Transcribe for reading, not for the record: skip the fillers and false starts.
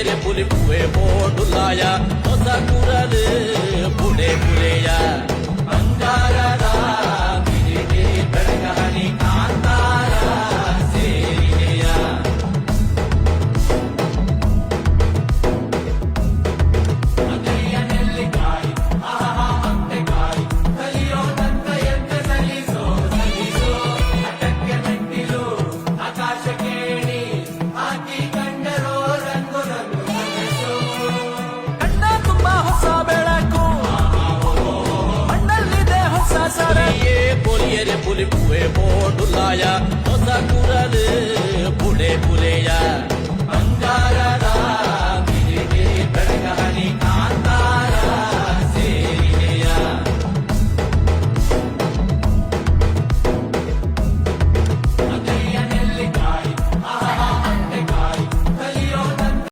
ಪೊಲಿಯರೆ ಪುಲಿ ಪುವೆ ಬೋಡುಲಾಯ ಹೊಸ ಕುರಲು ಪುಡೆ ಪುಲೆಯ ಬಂಗಾರದ ಕಿರೀಟಿ ಬೆಳಗ ಹನಿ ಕಾಂತಾರ ಸೇರಿದೆಯ ಅಗೆಯ ನೆಲ್ಲಿಕಾಯಿ ಆಹಾ ಮಂತೆಕಾಯಿ ಕಲಿಯೋದಂತ ಎಂತ ಸಲಿಸೋ ಸಲಿಸೋ ಅಟಕ್ಕೆ ಮೆಟ್ಟಿಲು ಆಕಾಶ ಕೇಳಿ ಹಾಕಿ ಕಂಡರೋ ರಂಗು ರಂಗು ಕನಸು ಕಣ್ಣ ತುಂಬ ಹೊಸ ಬೆಳಕು ಮಣ್ಣಲ್ಲಿದೆ ಹೊಸ ಸರಯೇ ಪೊಲಿಯರೆ ಪುಲಿ ಪುವೆ ಬೋಡುಲಾಯ ಹೊಸ ಕುರಲು ಪುಡೆ ಪುಲೆಯ